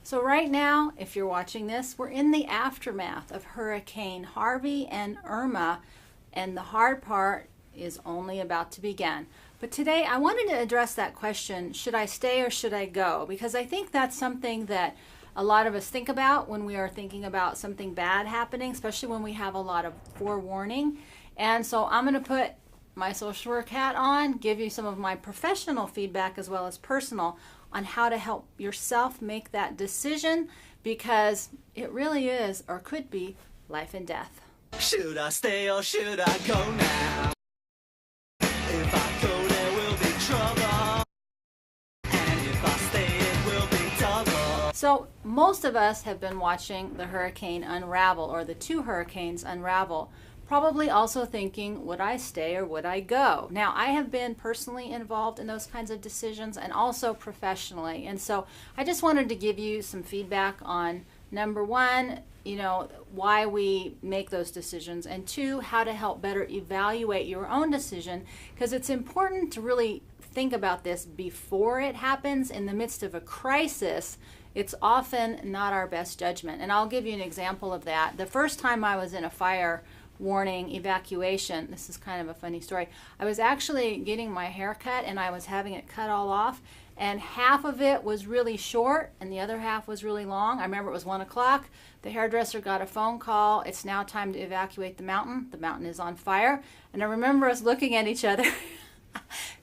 So right now, if you're watching this, we're in the aftermath of Hurricane Harvey and Irma, and the hard part is only about to begin. But today I wanted to address that question, should I stay or should I go? Because I think that's something that a lot of us think about when we are thinking about something bad happening, especially when we have a lot of forewarning. And so I'm going to put my social work hat on, give you some of my professional feedback as well as personal on how to help yourself make that decision, because it really is or could be life and death. Should I stay or should I go now? If I go there will be trouble, and if I stay it will be double. So most of us have been watching the hurricane unravel, or the two hurricanes unravel, probably also thinking, would I stay or would I go? Now, I have been personally involved in those kinds of decisions and also professionally. And so I just wanted to give you some feedback on, number one, why we make those decisions, and two, how to help better evaluate your own decision, because it's important to really think about this before it happens. In the midst of a crisis, it's often not our best judgment. And I'll give you an example of that. The first time I was in a fire warning evacuation, this is kind of a funny story. I was actually getting my hair cut and I was having it cut all off, and half of it was really short and the other half was really long. I remember it was 1 o'clock. The hairdresser got a phone call. It's now time to evacuate the mountain. The mountain is on fire. And I remember us looking at each other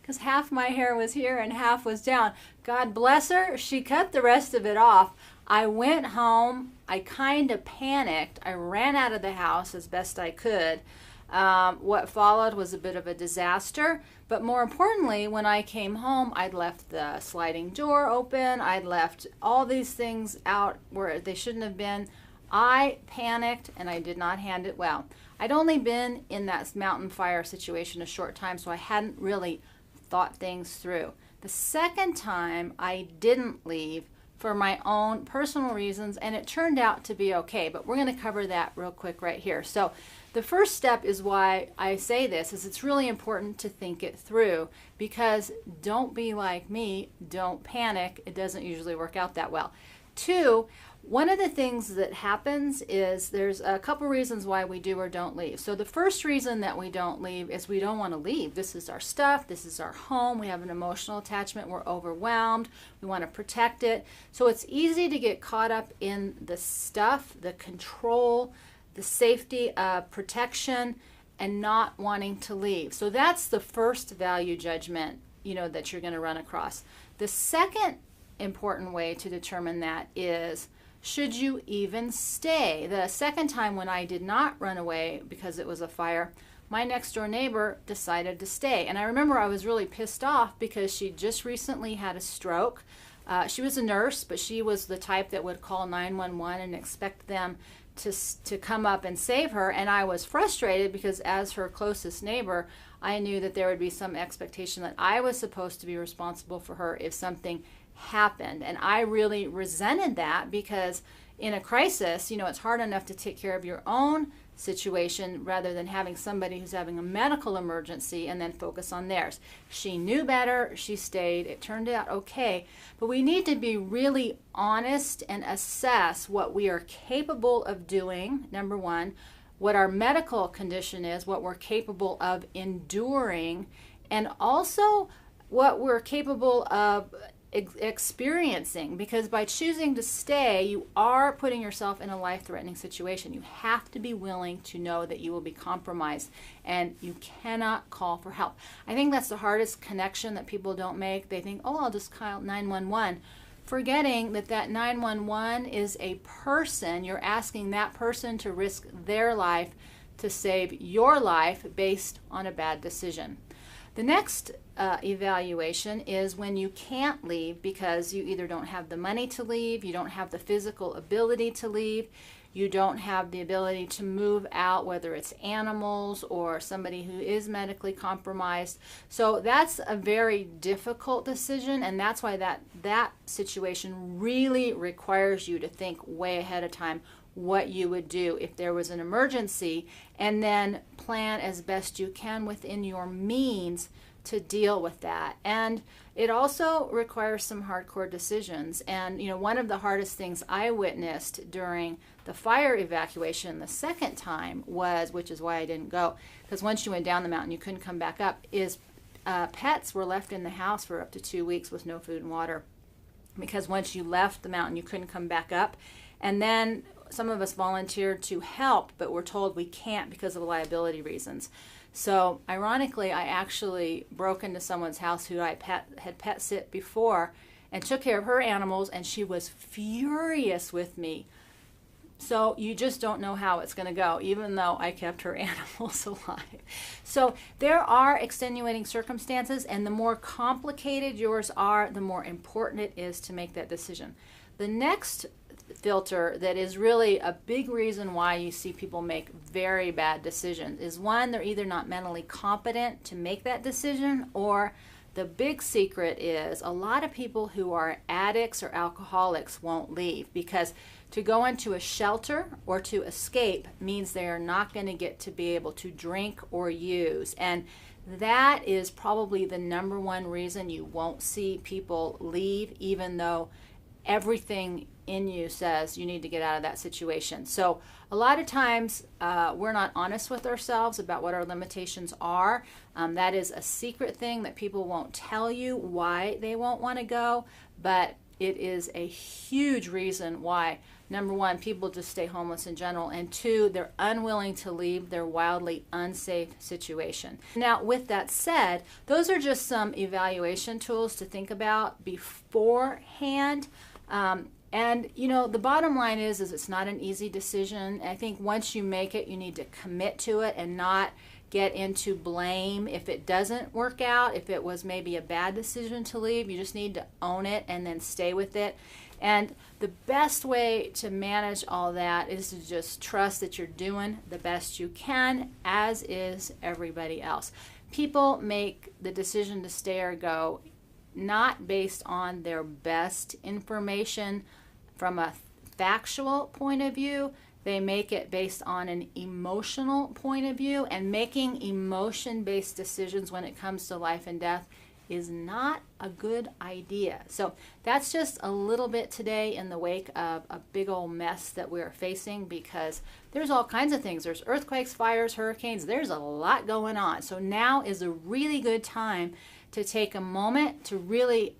because half my hair was here and half was down. God bless her. She cut the rest of it off. I went home. I kind of panicked. I ran out of the house as best I could. What followed was a bit of a disaster. But more importantly, when I came home, I'd left the sliding door open. I'd left all these things out where they shouldn't have been. I panicked and I did not handle it well. I'd only been in that mountain fire situation a short time, so I hadn't really thought things through. The second time, I didn't leave for my own personal reasons, and it turned out to be okay, but we're going to cover that real quick right here. So the first step is why I say this, is it's really important to think it through, because don't be like me, don't panic. It doesn't usually work out that well. Two, one of the things that happens is there's a couple reasons why we do or don't leave. So the first reason that we don't leave is we don't want to leave. This is our stuff. This is our home. We have an emotional attachment. We're overwhelmed. We want to protect it. So it's easy to get caught up in the stuff, the control, the safety, protection, and not wanting to leave. So that's the first value judgment, that you're going to run across. The second important way to determine that is, should you even stay? The second time when I did not run away because it was a fire, my next door neighbor decided to stay. And I remember I was really pissed off because she just recently had a stroke. She was a nurse, but she was the type that would call 911 and expect them to come up and save her. And I was frustrated because as her closest neighbor, I knew that there would be some expectation that I was supposed to be responsible for her if something happened. And I really resented that, because in a crisis, it's hard enough to take care of your own situation rather than having somebody who's having a medical emergency and then focus on theirs. She knew better. She stayed. It turned out okay. But we need to be really honest and assess what we are capable of doing, number one, what our medical condition is, what we're capable of enduring, and also what we're capable of experiencing, because by choosing to stay, you are putting yourself in a life-threatening situation. You have to be willing to know that you will be compromised, and you cannot call for help. I think that's the hardest connection that people don't make. They think, oh, I'll just call 911, forgetting that 911 is a person. You're asking that person to risk their life to save your life based on a bad decision. The next evaluation is when you can't leave because you either don't have the money to leave, you don't have the physical ability to leave, you don't have the ability to move out, whether it's animals or somebody who is medically compromised. So that's a very difficult decision, and that's why that situation really requires you to think way ahead of time what you would do if there was an emergency, and then plan as best you can within your means to deal with that. And it also requires some hardcore decisions. And, one of the hardest things I witnessed during the fire evacuation the second time was, which is why I didn't go, because once you went down the mountain, you couldn't come back up, is pets were left in the house for up to 2 weeks with no food and water. Because once you left the mountain, you couldn't come back up. And then some of us volunteered to help, but were told we can't because of liability reasons. So ironically, I actually broke into someone's house who I had pet sit before and took care of her animals, and she was furious with me. So you just don't know how it's going to go, even though I kept her animals alive. So there are extenuating circumstances, and the more complicated yours are, the more important it is to make that decision. The next filter that is really a big reason why you see people make very bad decisions is, one, they're either not mentally competent to make that decision, or the big secret is a lot of people who are addicts or alcoholics won't leave, because to go into a shelter or to escape means they are not going to get to be able to drink or use. And that is probably the number one reason you won't see people leave, even though everything in you says you need to get out of that situation. So a lot of times we're not honest with ourselves about what our limitations are. That is a secret thing that people won't tell you why they won't want to go, but it is a huge reason why, number one, people just stay homeless in general, and two, they're unwilling to leave their wildly unsafe situation. Now, with that said, those are just some evaluation tools to think about beforehand. And the bottom line is it's not an easy decision. I think once you make it, you need to commit to it and not get into blame if it doesn't work out. If it was maybe a bad decision to leave, you just need to own it and then stay with it. And the best way to manage all that is to just trust that you're doing the best you can, as is everybody else. People make the decision to stay or go not based on their best information from a factual point of view. They make it based on an emotional point of view, and making emotion-based decisions when it comes to life and death is not a good idea. So that's just a little bit today in the wake of a big old mess that we're facing, because there's all kinds of things. There's earthquakes, fires, hurricanes. There's a lot going on. So now is a really good time to take a moment to really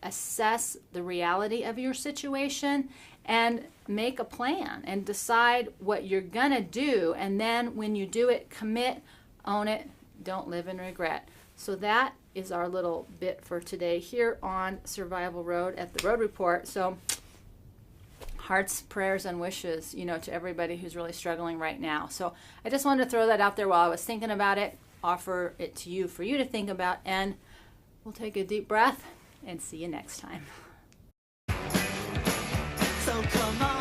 assess the reality of your situation and make a plan and decide what you're gonna do. And then when you do it, commit, own it, don't live in regret. So that is our little bit for today here on Survival Road at the Road Report. So hearts, prayers, and wishes, to everybody who's really struggling right now. So I just wanted to throw that out there while I was thinking about it, offer it to you for you to think about, and we'll take a deep breath and see you next time. So come on.